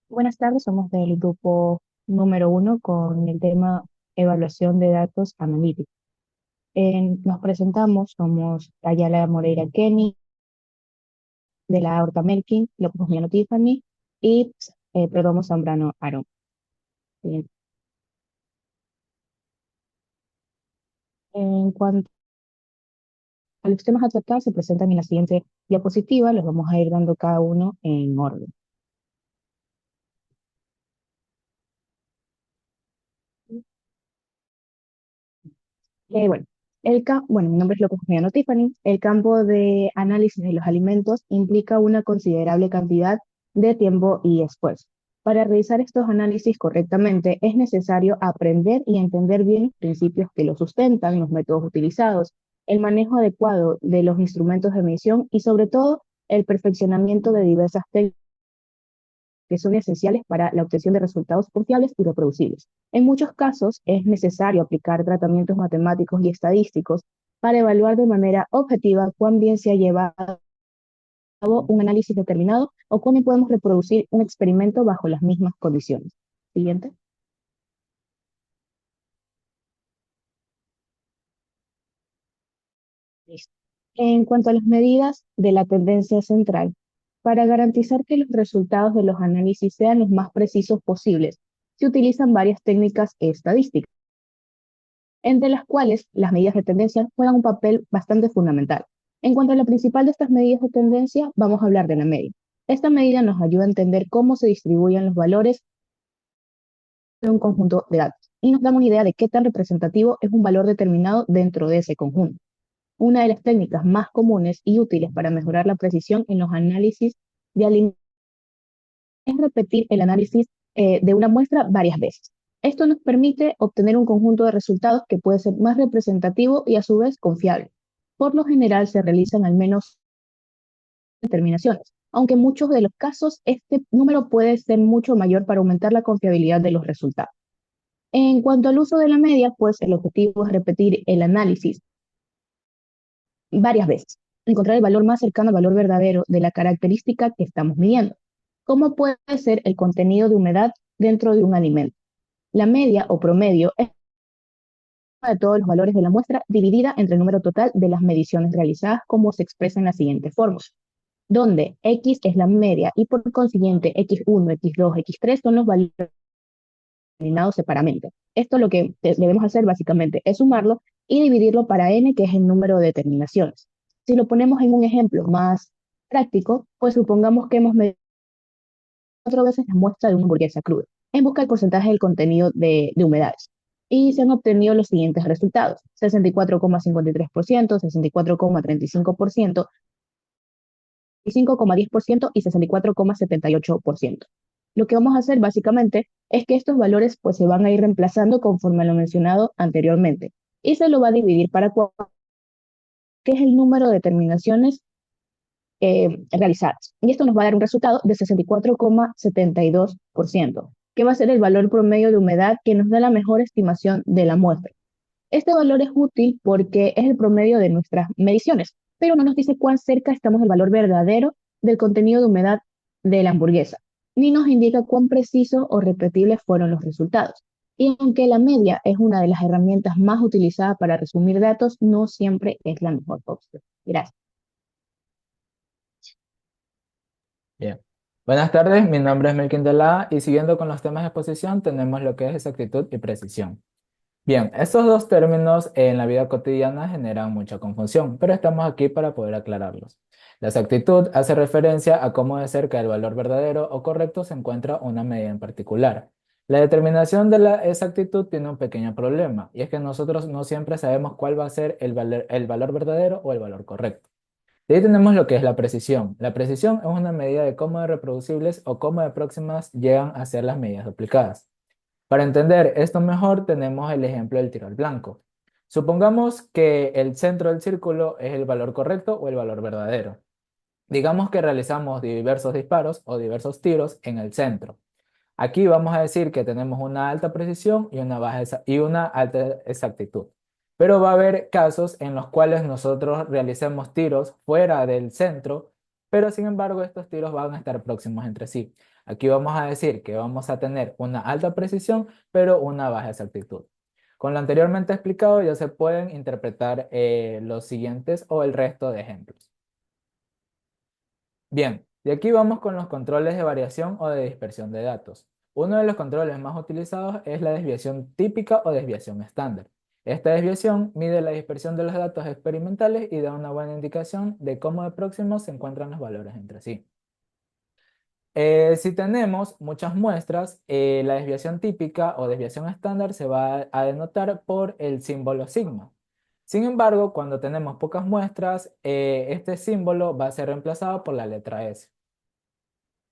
Buenas tardes, somos del grupo número 1 con el tema evaluación de datos analíticos. Nos presentamos, somos Ayala Moreira Kenny, de la Horta Melkin, López Miano Tiffany y Perdomo Zambrano Aaron. Bien. En cuanto a los temas a tratar, se presentan en la siguiente diapositiva, los vamos a ir dando cada uno en orden. Bueno, mi nombre es López Miano Tiffany. El campo de análisis de los alimentos implica una considerable cantidad de tiempo y esfuerzo. Para realizar estos análisis correctamente es necesario aprender y entender bien los principios que los sustentan, los métodos utilizados, el manejo adecuado de los instrumentos de medición y sobre todo el perfeccionamiento de diversas técnicas que son esenciales para la obtención de resultados confiables y reproducibles. En muchos casos es necesario aplicar tratamientos matemáticos y estadísticos para evaluar de manera objetiva cuán bien se ha llevado a cabo un análisis determinado o cómo podemos reproducir un experimento bajo las mismas condiciones. Siguiente. Listo. En cuanto a las medidas de la tendencia central, para garantizar que los resultados de los análisis sean los más precisos posibles, se utilizan varias técnicas estadísticas, entre las cuales las medidas de tendencia juegan un papel bastante fundamental. En cuanto a la principal de estas medidas de tendencia, vamos a hablar de la media. Esta medida nos ayuda a entender cómo se distribuyen los valores de un conjunto de datos y nos da una idea de qué tan representativo es un valor determinado dentro de ese conjunto. Una de las técnicas más comunes y útiles para mejorar la precisión en los análisis de alimentos es repetir el análisis de una muestra varias veces. Esto nos permite obtener un conjunto de resultados que puede ser más representativo y a su vez confiable. Por lo general se realizan al menos determinaciones, aunque en muchos de los casos este número puede ser mucho mayor para aumentar la confiabilidad de los resultados. En cuanto al uso de la media, pues el objetivo es repetir el análisis varias veces, encontrar el valor más cercano al valor verdadero de la característica que estamos midiendo, como puede ser el contenido de humedad dentro de un alimento. La media o promedio es la suma de todos los valores de la muestra dividida entre el número total de las mediciones realizadas, como se expresa en la siguiente fórmula, donde X es la media y por consiguiente X1, X2, X3 son los valores determinados separadamente. Esto lo que debemos hacer básicamente es sumarlo y dividirlo para n, que es el número de determinaciones. Si lo ponemos en un ejemplo más práctico, pues supongamos que hemos medido 4 veces la muestra de una hamburguesa cruda en busca del porcentaje del contenido de humedades. Y se han obtenido los siguientes resultados: 64,53%, 64,35%, 5,10% y 64,78%. Lo que vamos a hacer básicamente es que estos valores pues se van a ir reemplazando conforme a lo mencionado anteriormente y se lo va a dividir para que es el número de terminaciones realizadas. Y esto nos va a dar un resultado de 64,72%, que va a ser el valor promedio de humedad que nos da la mejor estimación de la muestra. Este valor es útil porque es el promedio de nuestras mediciones, pero no nos dice cuán cerca estamos del valor verdadero del contenido de humedad de la hamburguesa, ni nos indica cuán precisos o repetibles fueron los resultados. Y aunque la media es una de las herramientas más utilizadas para resumir datos, no siempre es la mejor opción. Gracias. Bien. Buenas tardes, mi nombre es Melkin de la y siguiendo con los temas de exposición tenemos lo que es exactitud y precisión. Bien, estos dos términos en la vida cotidiana generan mucha confusión, pero estamos aquí para poder aclararlos. La exactitud hace referencia a cómo de cerca del valor verdadero o correcto se encuentra una medida en particular. La determinación de la exactitud tiene un pequeño problema, y es que nosotros no siempre sabemos cuál va a ser el valor verdadero o el valor correcto. De ahí tenemos lo que es la precisión. La precisión es una medida de cómo de reproducibles o cómo de próximas llegan a ser las medidas duplicadas. Para entender esto mejor, tenemos el ejemplo del tiro al blanco. Supongamos que el centro del círculo es el valor correcto o el valor verdadero. Digamos que realizamos diversos disparos o diversos tiros en el centro. Aquí vamos a decir que tenemos una alta precisión y y una alta exactitud. Pero va a haber casos en los cuales nosotros realicemos tiros fuera del centro, pero sin embargo estos tiros van a estar próximos entre sí. Aquí vamos a decir que vamos a tener una alta precisión, pero una baja exactitud. Con lo anteriormente explicado ya se pueden interpretar los siguientes o el resto de ejemplos. Bien, y aquí vamos con los controles de variación o de dispersión de datos. Uno de los controles más utilizados es la desviación típica o desviación estándar. Esta desviación mide la dispersión de los datos experimentales y da una buena indicación de cómo de próximos se encuentran los valores entre sí. Si tenemos muchas muestras, la desviación típica o desviación estándar se va a denotar por el símbolo sigma. Sin embargo, cuando tenemos pocas muestras, este símbolo va a ser reemplazado por la letra S.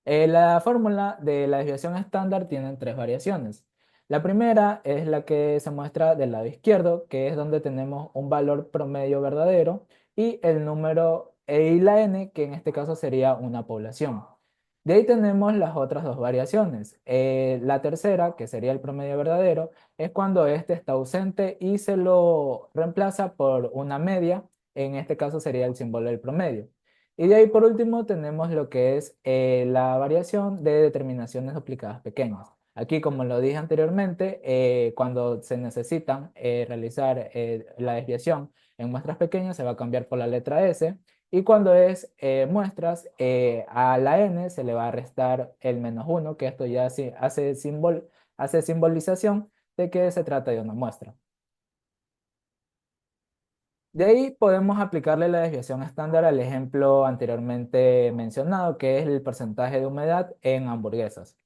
La fórmula de la desviación estándar tiene tres variaciones. La primera es la que se muestra del lado izquierdo, que es donde tenemos un valor promedio verdadero y el número E y la N, que en este caso sería una población. De ahí tenemos las otras dos variaciones. La tercera, que sería el promedio verdadero, es cuando este está ausente y se lo reemplaza por una media, en este caso sería el símbolo del promedio. Y de ahí por último tenemos lo que es la variación de determinaciones duplicadas pequeñas. Aquí, como lo dije anteriormente, cuando se necesitan realizar la desviación en muestras pequeñas se va a cambiar por la letra S y cuando es muestras a la N se le va a restar el -1, que esto ya hace simbolización de que se trata de una muestra. De ahí podemos aplicarle la desviación estándar al ejemplo anteriormente mencionado, que es el porcentaje de humedad en hamburguesas.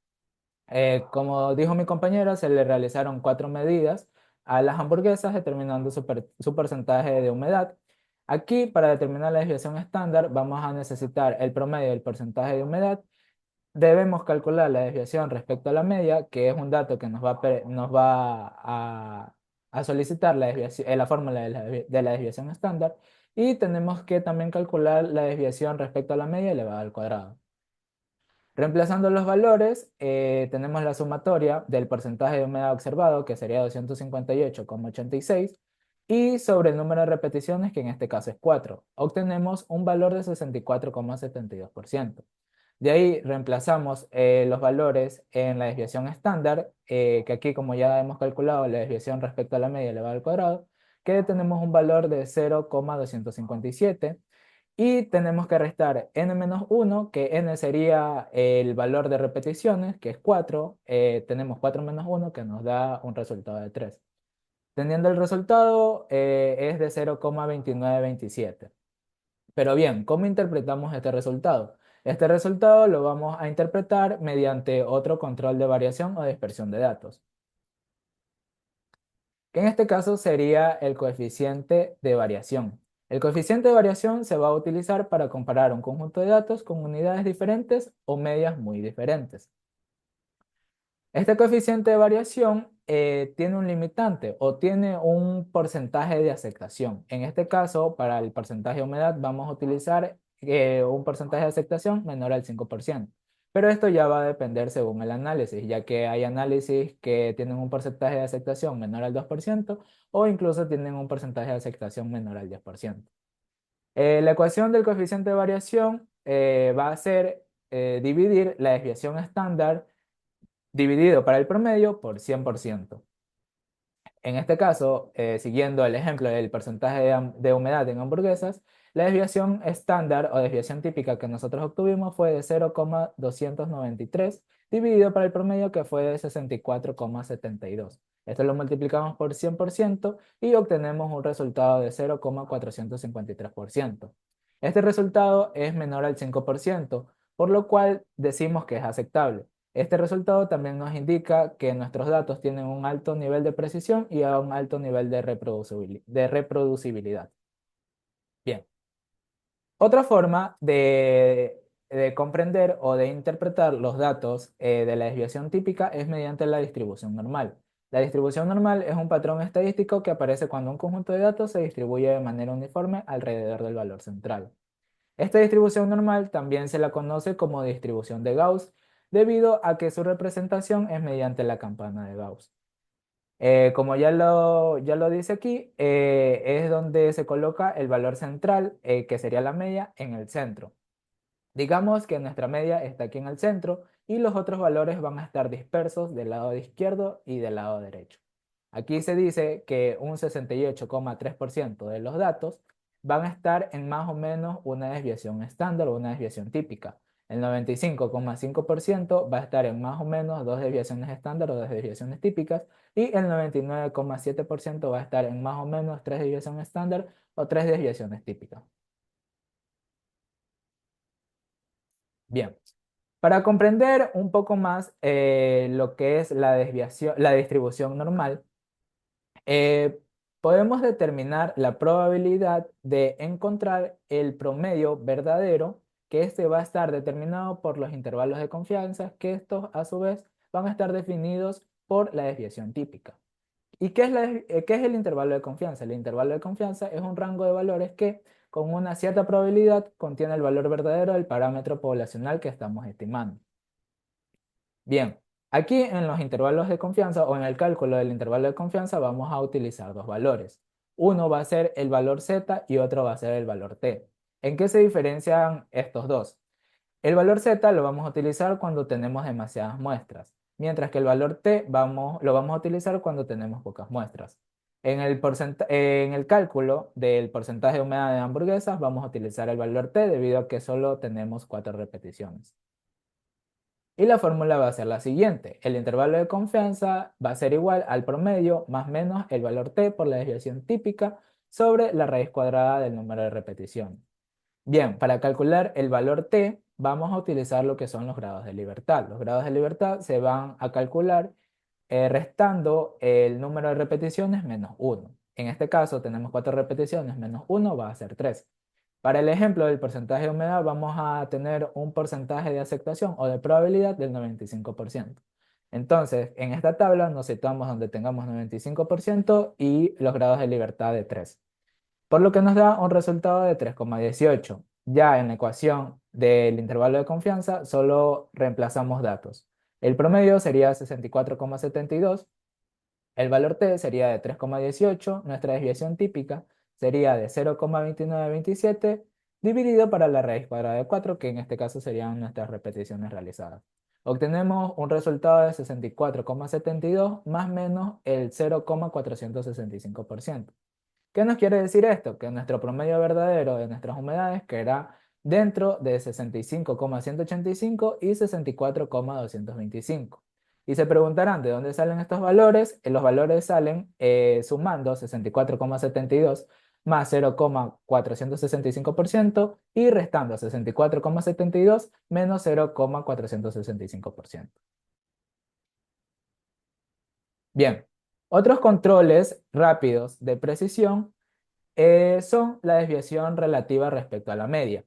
Como dijo mi compañera, se le realizaron 4 medidas a las hamburguesas determinando su porcentaje de humedad. Aquí, para determinar la desviación estándar, vamos a necesitar el promedio del porcentaje de humedad. Debemos calcular la desviación respecto a la media, que es un dato que nos va a solicitar la fórmula de la desviación estándar. Y tenemos que también calcular la desviación respecto a la media elevada al cuadrado. Reemplazando los valores, tenemos la sumatoria del porcentaje de humedad observado, que sería 258,86, y sobre el número de repeticiones, que en este caso es 4. Obtenemos un valor de 64,72%. De ahí reemplazamos los valores en la desviación estándar, que aquí como ya hemos calculado la desviación respecto a la media elevada al cuadrado, que tenemos un valor de 0,257 y tenemos que restar n-1, que n sería el valor de repeticiones, que es 4, tenemos 4 menos 1 que nos da un resultado de 3. Teniendo el resultado es de 0,2927. Pero bien, ¿cómo interpretamos este resultado? Este resultado lo vamos a interpretar mediante otro control de variación o dispersión de datos, que en este caso sería el coeficiente de variación. El coeficiente de variación se va a utilizar para comparar un conjunto de datos con unidades diferentes o medias muy diferentes. Este coeficiente de variación tiene un limitante o tiene un porcentaje de aceptación. En este caso, para el porcentaje de humedad vamos a utilizar un porcentaje de aceptación menor al 5%. Pero esto ya va a depender según el análisis, ya que hay análisis que tienen un porcentaje de aceptación menor al 2% o incluso tienen un porcentaje de aceptación menor al 10%. La ecuación del coeficiente de variación va a ser dividir la desviación estándar dividido para el promedio por 100%. En este caso, siguiendo el ejemplo del porcentaje de humedad en hamburguesas, la desviación estándar o desviación típica que nosotros obtuvimos fue de 0,293 dividido para el promedio que fue de 64,72. Esto lo multiplicamos por 100% y obtenemos un resultado de 0,453%. Este resultado es menor al 5%, por lo cual decimos que es aceptable. Este resultado también nos indica que nuestros datos tienen un alto nivel de precisión y un alto nivel de reproducibilidad. Bien, otra forma de comprender o de interpretar los datos de la desviación típica es mediante la distribución normal. La distribución normal es un patrón estadístico que aparece cuando un conjunto de datos se distribuye de manera uniforme alrededor del valor central. Esta distribución normal también se la conoce como distribución de Gauss, debido a que su representación es mediante la campana de Gauss. Como ya lo dice aquí, es donde se coloca el valor central, que sería la media, en el centro. Digamos que nuestra media está aquí en el centro y los otros valores van a estar dispersos del lado izquierdo y del lado derecho. Aquí se dice que un 68,3% de los datos van a estar en más o menos una desviación estándar o una desviación típica. El 95,5% va a estar en más o menos dos desviaciones estándar o dos desviaciones típicas y el 99,7% va a estar en más o menos tres desviaciones estándar o tres desviaciones típicas. Bien, para comprender un poco más lo que es la desviación, la distribución normal, eh, podemos determinar la probabilidad de encontrar el promedio verdadero, que este va a estar determinado por los intervalos de confianza, que estos a su vez van a estar definidos por la desviación típica. ¿Y qué es el intervalo de confianza? El intervalo de confianza es un rango de valores que con una cierta probabilidad contiene el valor verdadero del parámetro poblacional que estamos estimando. Bien, aquí en los intervalos de confianza o en el cálculo del intervalo de confianza vamos a utilizar dos valores. Uno va a ser el valor z y otro va a ser el valor t. ¿En qué se diferencian estos dos? El valor z lo vamos a utilizar cuando tenemos demasiadas muestras, mientras que el valor t lo vamos a utilizar cuando tenemos pocas muestras. En el cálculo del porcentaje de humedad de hamburguesas vamos a utilizar el valor t debido a que solo tenemos 4 repeticiones. Y la fórmula va a ser la siguiente. El intervalo de confianza va a ser igual al promedio más menos el valor t por la desviación típica sobre la raíz cuadrada del número de repeticiones. Bien, para calcular el valor t vamos a utilizar lo que son los grados de libertad. Los grados de libertad se van a calcular restando el número de repeticiones menos 1. En este caso tenemos 4 repeticiones menos 1 va a ser 3. Para el ejemplo del porcentaje de humedad vamos a tener un porcentaje de aceptación o de probabilidad del 95%. Entonces, en esta tabla nos situamos donde tengamos 95% y los grados de libertad de 3, por lo que nos da un resultado de 3,18. Ya en la ecuación del intervalo de confianza solo reemplazamos datos. El promedio sería 64,72, el valor t sería de 3,18, nuestra desviación típica sería de 0,2927 dividido para la raíz cuadrada de 4, que en este caso serían nuestras repeticiones realizadas. Obtenemos un resultado de 64,72 más menos el 0,465%. ¿Qué nos quiere decir esto? Que nuestro promedio verdadero de nuestras humedades quedará dentro de 65,185 y 64,225. Y se preguntarán de dónde salen estos valores. Los valores salen sumando 64,72 más 0,465% y restando 64,72 menos 0,465%. Bien, otros controles rápidos de precisión son la desviación relativa respecto a la media.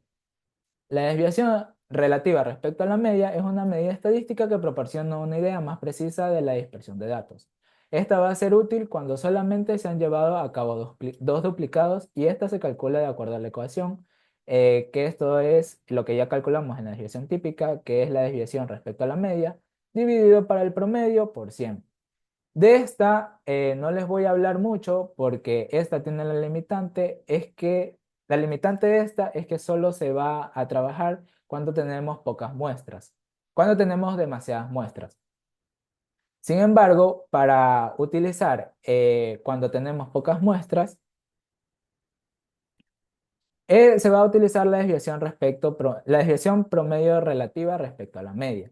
La desviación relativa respecto a la media es una medida estadística que proporciona una idea más precisa de la dispersión de datos. Esta va a ser útil cuando solamente se han llevado a cabo dos duplicados y esta se calcula de acuerdo a la ecuación, que esto es lo que ya calculamos en la desviación típica, que es la desviación respecto a la media, dividido para el promedio por 100. De esta no les voy a hablar mucho porque esta tiene la limitante de esta es que solo se va a trabajar cuando tenemos pocas muestras, cuando tenemos demasiadas muestras. Sin embargo, para utilizar cuando tenemos pocas muestras, se va a utilizar la desviación promedio relativa respecto a la media.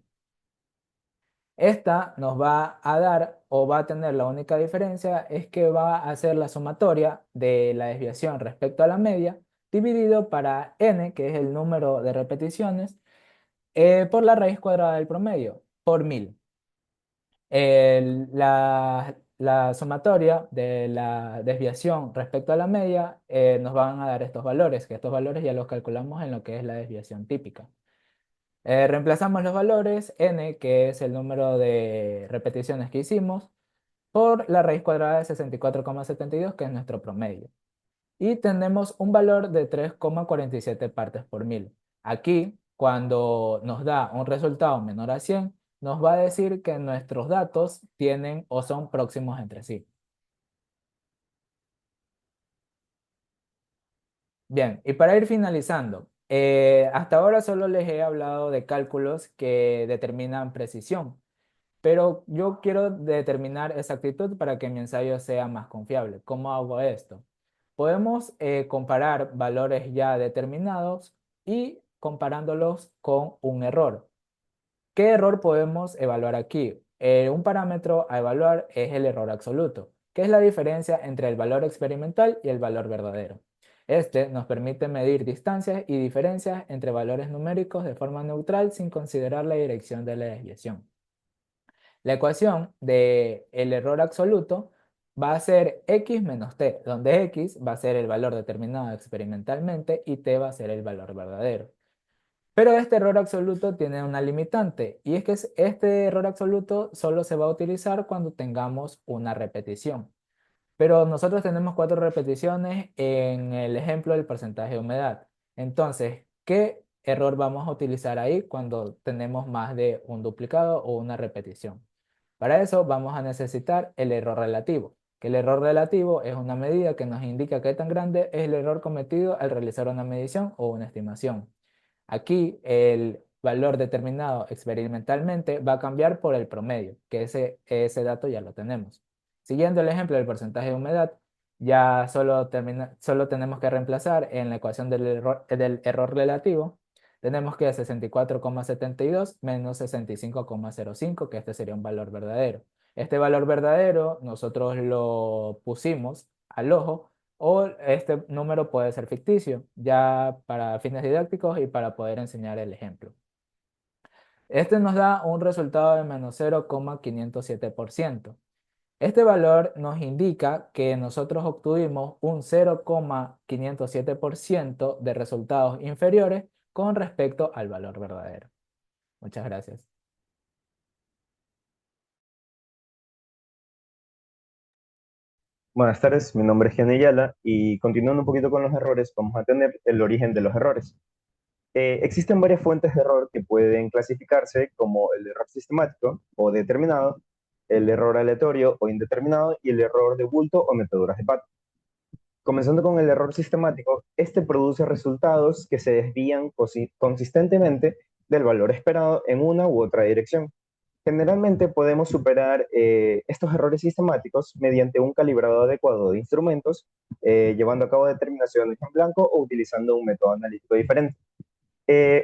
Esta nos va a dar o va a tener la única diferencia es que va a ser la sumatoria de la desviación respecto a la media dividido para n, que es el número de repeticiones, por la raíz cuadrada del promedio, por 1000. La sumatoria de la desviación respecto a la media nos van a dar estos valores, que estos valores ya los calculamos en lo que es la desviación típica. Reemplazamos los valores n, que es el número de repeticiones que hicimos, por la raíz cuadrada de 64,72, que es nuestro promedio. Y tenemos un valor de 3,47 partes por 1000. Aquí, cuando nos da un resultado menor a 100, nos va a decir que nuestros datos tienen o son próximos entre sí. Bien, y para ir finalizando, Hasta ahora solo les he hablado de cálculos que determinan precisión, pero yo quiero determinar exactitud para que mi ensayo sea más confiable. ¿Cómo hago esto? Podemos comparar valores ya determinados y comparándolos con un error. ¿Qué error podemos evaluar aquí? Un parámetro a evaluar es el error absoluto, que es la diferencia entre el valor experimental y el valor verdadero. Este nos permite medir distancias y diferencias entre valores numéricos de forma neutral sin considerar la dirección de la desviación. La ecuación del error absoluto va a ser x menos t, donde x va a ser el valor determinado experimentalmente y t va a ser el valor verdadero. Pero este error absoluto tiene una limitante y es que este error absoluto solo se va a utilizar cuando tengamos una repetición. Pero nosotros tenemos 4 repeticiones en el ejemplo del porcentaje de humedad. Entonces, ¿qué error vamos a utilizar ahí cuando tenemos más de un duplicado o una repetición? Para eso vamos a necesitar el error relativo, que el error relativo es una medida que nos indica qué tan grande es el error cometido al realizar una medición o una estimación. Aquí el valor determinado experimentalmente va a cambiar por el promedio, que ese dato ya lo tenemos. Siguiendo el ejemplo del porcentaje de humedad, ya solo tenemos que reemplazar en la ecuación del error relativo. Tenemos que 64,72 menos 65,05, que este sería un valor verdadero. Este valor verdadero nosotros lo pusimos al ojo o este número puede ser ficticio, ya para fines didácticos y para poder enseñar el ejemplo. Este nos da un resultado de menos 0,507%. Este valor nos indica que nosotros obtuvimos un 0,507% de resultados inferiores con respecto al valor verdadero. Muchas gracias. Buenas tardes, mi nombre es Gianni Ayala y continuando un poquito con los errores, vamos a tener el origen de los errores. Existen varias fuentes de error que pueden clasificarse como el error sistemático o determinado, el error aleatorio o indeterminado y el error de bulto o metaduras de pato. Comenzando con el error sistemático, este produce resultados que se desvían consistentemente del valor esperado en una u otra dirección. Generalmente podemos superar estos errores sistemáticos mediante un calibrado adecuado de instrumentos, llevando a cabo determinaciones en blanco o utilizando un método analítico diferente.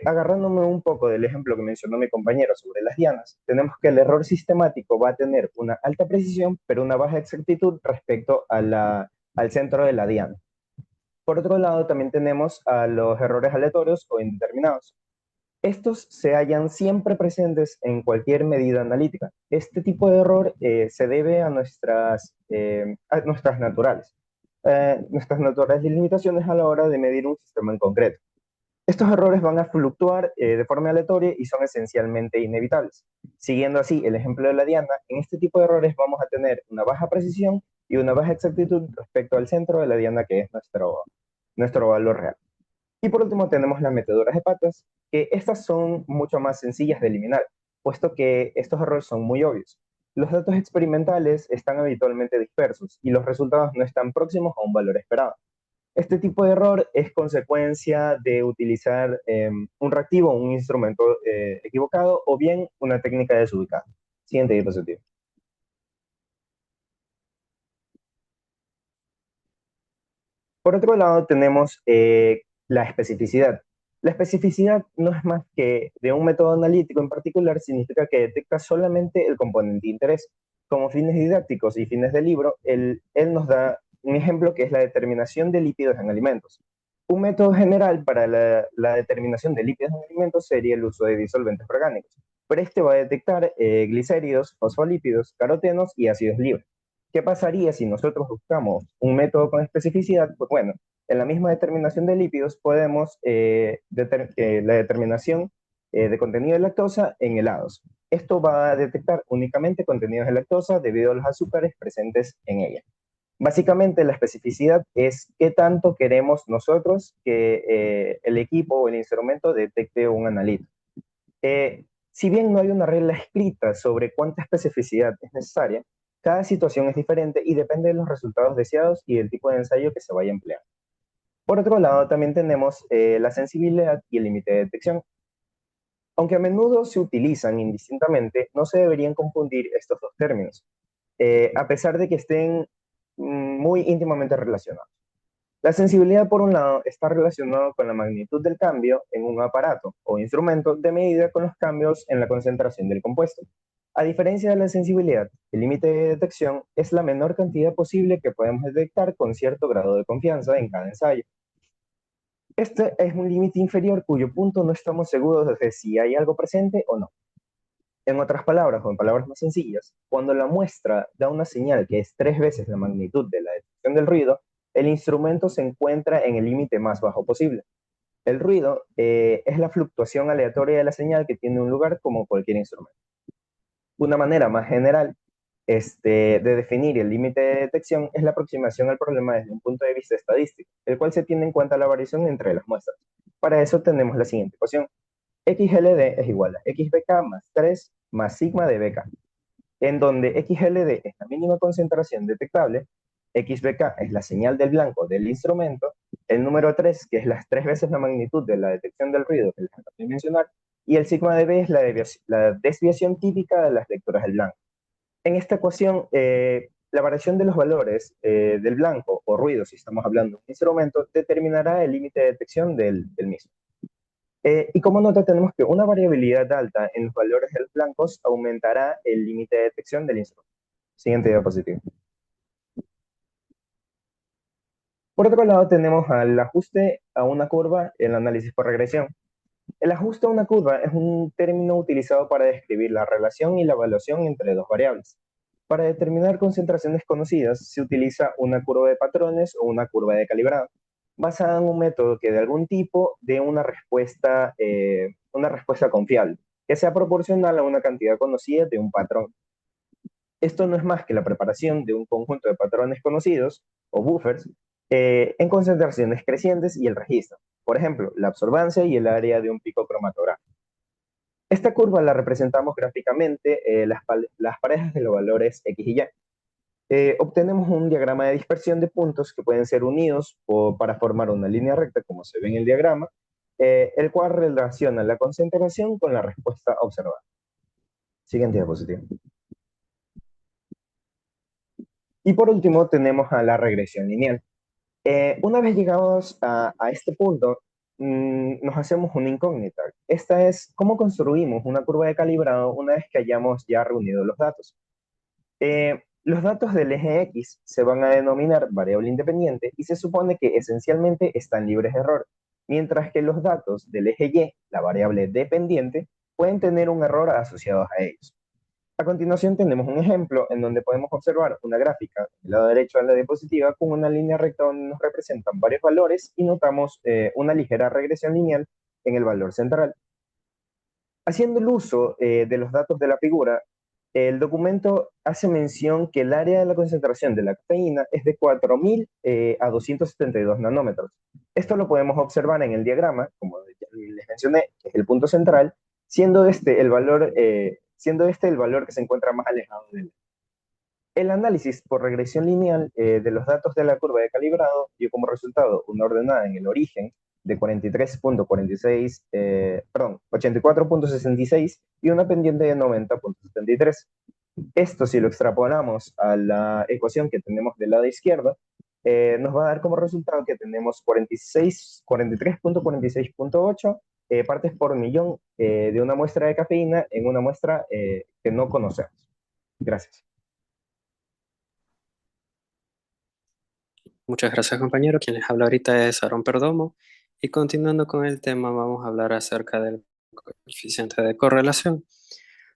Agarrándome un poco del ejemplo que mencionó mi compañero sobre las dianas, tenemos que el error sistemático va a tener una alta precisión, pero una baja exactitud respecto al centro de la diana. Por otro lado, también tenemos a los errores aleatorios o indeterminados. Estos se hallan siempre presentes en cualquier medida analítica. Este tipo de error se debe a nuestras naturales limitaciones a la hora de medir un sistema en concreto. Estos errores van a fluctuar de forma aleatoria y son esencialmente inevitables. Siguiendo así el ejemplo de la diana, en este tipo de errores vamos a tener una baja precisión y una baja exactitud respecto al centro de la diana, que es nuestro valor real. Y por último tenemos las meteduras de patas, que estas son mucho más sencillas de eliminar, puesto que estos errores son muy obvios. Los datos experimentales están habitualmente dispersos y los resultados no están próximos a un valor esperado. Este tipo de error es consecuencia de utilizar un reactivo, un instrumento equivocado o bien una técnica desubicada. Siguiente diapositiva. Por otro lado, tenemos la especificidad. La especificidad no es más que de un método analítico en particular, significa que detecta solamente el componente de interés. Como fines didácticos y fines de libro, él nos da un ejemplo que es la determinación de lípidos en alimentos. Un método general para la determinación de lípidos en alimentos sería el uso de disolventes orgánicos, pero este va a detectar glicéridos, fosfolípidos, carotenos y ácidos libres. ¿Qué pasaría si nosotros buscamos un método con especificidad? Pues bueno, en la misma determinación de lípidos podemos la determinación de contenido de lactosa en helados. Esto va a detectar únicamente contenidos de lactosa debido a los azúcares presentes en ella. Básicamente la especificidad es qué tanto queremos nosotros que el equipo o el instrumento detecte un analito. Si bien no hay una regla escrita sobre cuánta especificidad es necesaria, cada situación es diferente y depende de los resultados deseados y del tipo de ensayo que se vaya a emplear. Por otro lado, también tenemos la sensibilidad y el límite de detección. Aunque a menudo se utilizan indistintamente, no se deberían confundir estos dos términos, a pesar de que estén muy íntimamente relacionados. La sensibilidad, por un lado, está relacionada con la magnitud del cambio en un aparato o instrumento de medida con los cambios en la concentración del compuesto. A diferencia de la sensibilidad, el límite de detección es la menor cantidad posible que podemos detectar con cierto grado de confianza en cada ensayo. Este es un límite inferior cuyo punto no estamos seguros de si hay algo presente o no. En otras palabras, o en palabras más sencillas, cuando la muestra da una señal que es 3 veces la magnitud de la detección del ruido, el instrumento se encuentra en el límite más bajo posible. El ruido es la fluctuación aleatoria de la señal que tiene un lugar como cualquier instrumento. Una manera más general de definir el límite de detección es la aproximación al problema desde un punto de vista estadístico, el cual se tiene en cuenta la variación entre las muestras. Para eso tenemos la siguiente ecuación. XLD es igual a XBK más 3 más sigma de BK, en donde XLD es la mínima concentración detectable, XBK es la señal del blanco del instrumento, el número 3, que es las 3 veces la magnitud de la detección del ruido que les acabo de mencionar, y el sigma de B es la desviación típica de las lecturas del blanco. En esta ecuación, la variación de los valores del blanco o ruido, si estamos hablando de un instrumento, determinará el límite de detección del mismo. Y como nota tenemos que una variabilidad alta en los valores de los blancos aumentará el límite de detección del instrumento. Siguiente diapositiva. Por otro lado tenemos al ajuste a una curva en el análisis por regresión. El ajuste a una curva es un término utilizado para describir la relación y la evaluación entre dos variables. Para determinar concentraciones conocidas se utiliza una curva de patrones o una curva de calibrado, basada en un método que de algún tipo dé una respuesta confiable, que sea proporcional a una cantidad conocida de un patrón. Esto no es más que la preparación de un conjunto de patrones conocidos, o buffers, en concentraciones crecientes y el registro. Por ejemplo, la absorbancia y el área de un pico cromatográfico. Esta curva la representamos gráficamente, las parejas de los valores X y Y. Obtenemos un diagrama de dispersión de puntos que pueden ser unidos para formar una línea recta, como se ve en el diagrama, el cual relaciona la concentración con la respuesta observada. Siguiente diapositiva. Y por último tenemos a la regresión lineal. Una vez llegados a este punto, nos hacemos una incógnita. Esta es cómo construimos una curva de calibrado una vez que hayamos ya reunido los datos. Los datos del eje X se van a denominar variable independiente y se supone que esencialmente están libres de error, mientras que los datos del eje Y, la variable dependiente, pueden tener un error asociado a ellos. A continuación tenemos un ejemplo en donde podemos observar una gráfica del lado derecho de la diapositiva con una línea recta donde nos representan varios valores y notamos una ligera regresión lineal en el valor central. Haciendo el uso de los datos de la figura, el documento hace mención que el área de la concentración de la cafeína es de 4.000 a 272 nanómetros. Esto lo podemos observar en el diagrama, como ya les mencioné, que es el punto central, siendo este el valor que se encuentra más alejado del. El análisis por regresión lineal de los datos de la curva de calibrado dio como resultado una ordenada en el origen de 43.46, 84.66 y una pendiente de 90.73. Esto, si lo extrapolamos a la ecuación que tenemos del lado izquierdo, nos va a dar como resultado que tenemos 43.46.8 partes por millón de una muestra de cafeína en una muestra que no conocemos. Gracias. Muchas gracias, compañero. Quien les habla ahorita es Aaron Perdomo. Y continuando con el tema, vamos a hablar acerca del coeficiente de correlación.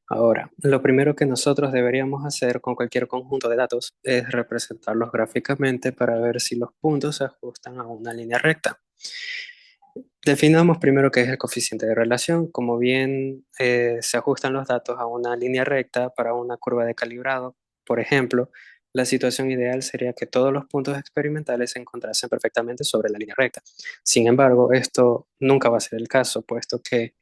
Ahora, lo primero que nosotros deberíamos hacer con cualquier conjunto de datos es representarlos gráficamente para ver si los puntos se ajustan a una línea recta. Definamos primero qué es el coeficiente de relación. Como bien se ajustan los datos a una línea recta para una curva de calibrado, por ejemplo, la situación ideal sería que todos los puntos experimentales se encontrasen perfectamente sobre la línea recta. Sin embargo, esto nunca va a ser el caso, puesto que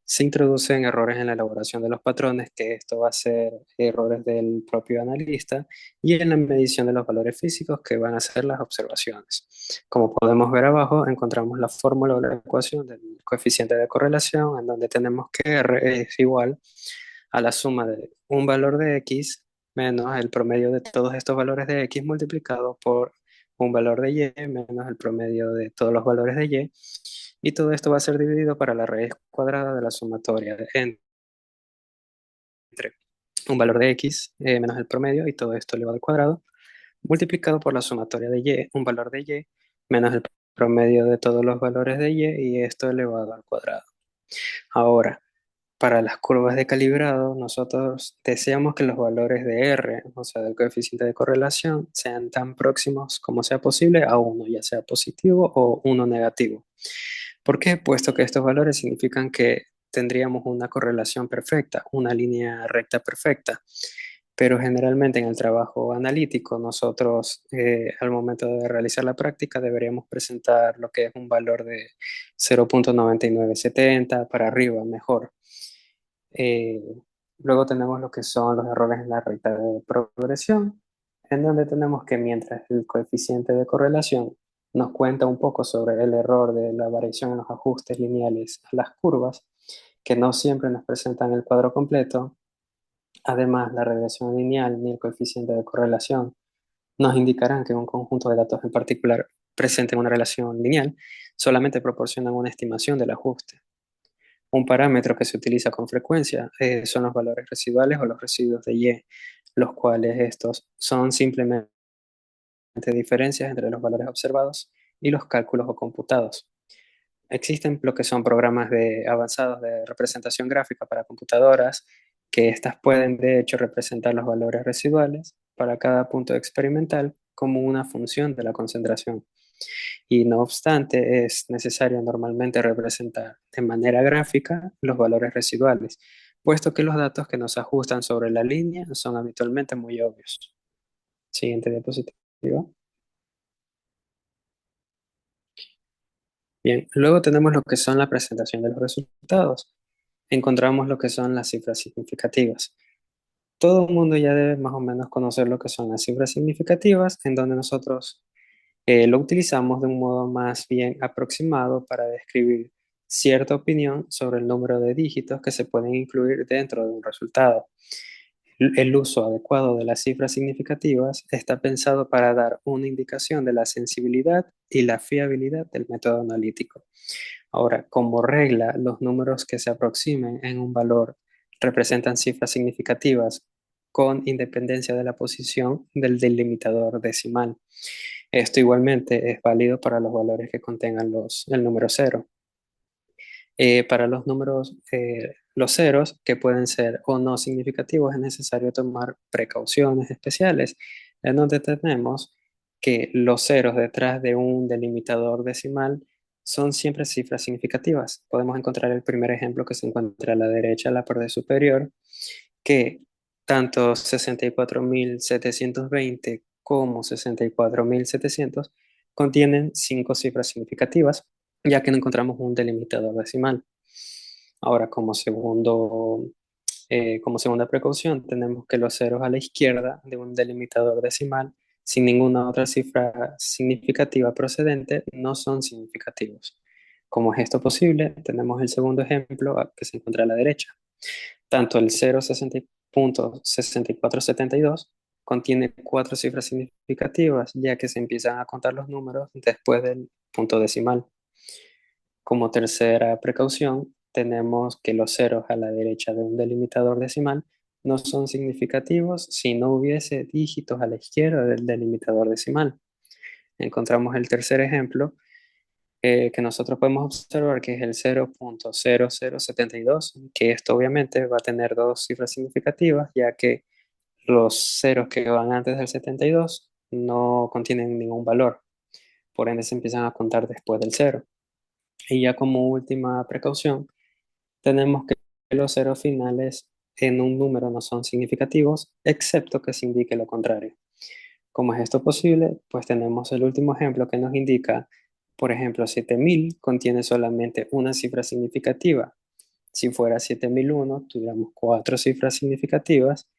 se introducen errores en la elaboración de los patrones, que esto va a ser errores del propio analista, y en la medición de los valores físicos, que van a ser las observaciones. Como podemos ver abajo, encontramos la fórmula o la ecuación del coeficiente de correlación, en donde tenemos que R es igual a la suma de un valor de X menos el promedio de todos estos valores de X multiplicado por un valor de Y menos el promedio de todos los valores de Y. Y todo esto va a ser dividido para la raíz cuadrada de la sumatoria entre un valor de X menos el promedio, y todo esto elevado al cuadrado, multiplicado por la sumatoria de Y, un valor de Y menos el promedio de todos los valores de Y, y esto elevado al cuadrado. Ahora, para las curvas de calibrado, nosotros deseamos que los valores de R, o sea, del coeficiente de correlación, sean tan próximos como sea posible a 1, ya sea positivo o 1 negativo. ¿Por qué? Puesto que estos valores significan que tendríamos una correlación perfecta, una línea recta perfecta. Pero generalmente en el trabajo analítico, nosotros al momento de realizar la práctica deberíamos presentar lo que es un valor de 0.9970 para arriba, mejor. Eh, Luego tenemos lo que son los errores en la recta de progresión, en donde tenemos que mientras el coeficiente de correlación nos cuenta un poco sobre el error de la variación en los ajustes lineales a las curvas, que no siempre nos presentan el cuadro completo. Además, la regresión lineal ni el coeficiente de correlación nos indicarán que un conjunto de datos en particular presente una relación lineal solamente proporcionan una estimación del ajuste. Un parámetro que se utiliza con frecuencia son los valores residuales o los residuos de Y, los cuales estos son simplemente diferencias entre los valores observados y los cálculos o computados. Existen lo que son programas avanzados de representación gráfica para computadoras, que estas pueden de hecho representar los valores residuales para cada punto experimental como una función de la concentración. Y no obstante, es necesario normalmente representar de manera gráfica los valores residuales, puesto que los datos que nos ajustan sobre la línea son habitualmente muy obvios. Siguiente diapositiva. Bien, luego tenemos lo que son la presentación de los resultados. Encontramos lo que son las cifras significativas. Todo el mundo ya debe más o menos conocer lo que son las cifras significativas, en donde nosotros lo utilizamos de un modo más bien aproximado para describir cierta opinión sobre el número de dígitos que se pueden incluir dentro de un resultado. El uso adecuado de las cifras significativas está pensado para dar una indicación de la sensibilidad y la fiabilidad del método analítico. Ahora, como regla, los números que se aproximen en un valor representan cifras significativas con independencia de la posición del delimitador decimal. Esto igualmente es válido para los valores que contengan el número 0. Para los números, los ceros, que pueden ser o no significativos, es necesario tomar precauciones especiales, en donde tenemos que los ceros detrás de un delimitador decimal son siempre cifras significativas. Podemos encontrar el primer ejemplo que se encuentra a la derecha, la parte superior, que tanto 64.720 como 64.700 contienen 5 cifras significativas, ya que no encontramos un delimitador decimal. Ahora, como segunda precaución, tenemos que los ceros a la izquierda de un delimitador decimal sin ninguna otra cifra significativa procedente no son significativos. ¿Cómo es esto posible? Tenemos el segundo ejemplo que se encuentra a la derecha. Tanto el 0.6472 contiene 4 cifras significativas, ya que se empiezan a contar los números después del punto decimal. Como tercera precaución, tenemos que los ceros a la derecha de un delimitador decimal no son significativos si no hubiese dígitos a la izquierda del delimitador decimal. Encontramos el tercer ejemplo que nosotros podemos observar, que es el 0.0072, que esto obviamente va a tener 2 cifras significativas, ya que los ceros que van antes del 72 no contienen ningún valor, por ende se empiezan a contar después del 0. Y ya como última precaución, tenemos que los ceros finales en un número no son significativos, excepto que se indique lo contrario. ¿Cómo es esto posible? Pues tenemos el último ejemplo que nos indica, por ejemplo, 7000 contiene solamente una cifra significativa. Si fuera 7001, tuviéramos 4 cifras significativas,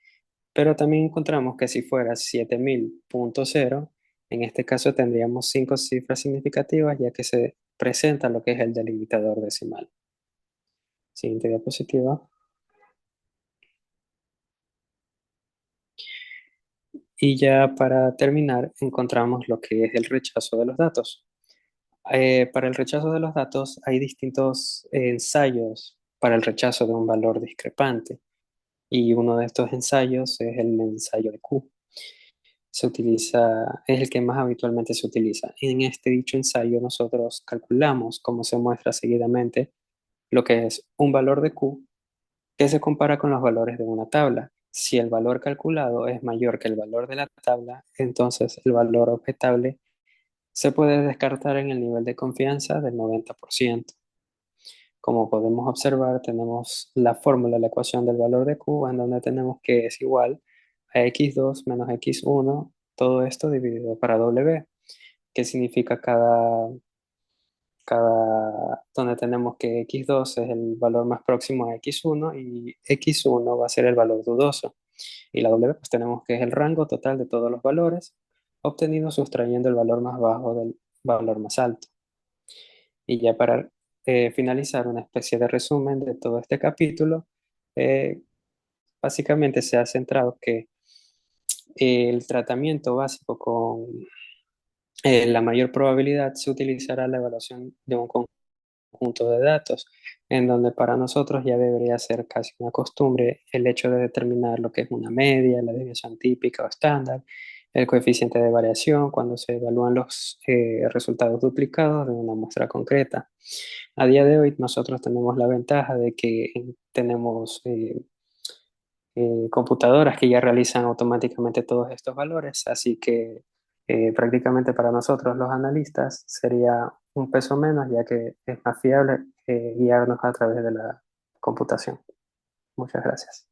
pero también encontramos que si fuera 7000.0, en este caso tendríamos 5 cifras significativas, ya que se presenta lo que es el delimitador decimal. Siguiente diapositiva. Y ya para terminar, encontramos lo que es el rechazo de los datos. Para el rechazo de los datos hay distintos ensayos para el rechazo de un valor discrepante. Y uno de estos ensayos es el ensayo de Q. Es el que más habitualmente se utiliza. En este dicho ensayo nosotros calculamos, como se muestra seguidamente, lo que es un valor de Q que se compara con los valores de una tabla. Si el valor calculado es mayor que el valor de la tabla, entonces el valor objetable se puede descartar en el nivel de confianza del 90%. Como podemos observar, tenemos la fórmula, la ecuación del valor de Q, en donde tenemos que es igual a x2 menos x1, todo esto dividido para W, que significa donde tenemos que x2 es el valor más próximo a x1 y x1 va a ser el valor dudoso. Y la W pues tenemos que es el rango total de todos los valores obtenido sustrayendo el valor más bajo del valor más alto. Y ya para finalizar una especie de resumen de todo este capítulo, básicamente se ha centrado que el tratamiento básico con la mayor probabilidad se utilizará la evaluación de un conjunto de datos, en donde para nosotros ya debería ser casi una costumbre el hecho de determinar lo que es una media, la desviación típica o estándar, el coeficiente de variación cuando se evalúan los resultados duplicados de una muestra concreta. A día de hoy nosotros tenemos la ventaja de que tenemos computadoras que ya realizan automáticamente todos estos valores, así que prácticamente para nosotros los analistas sería un peso menos, ya que es más fiable guiarnos a través de la computación. Muchas gracias.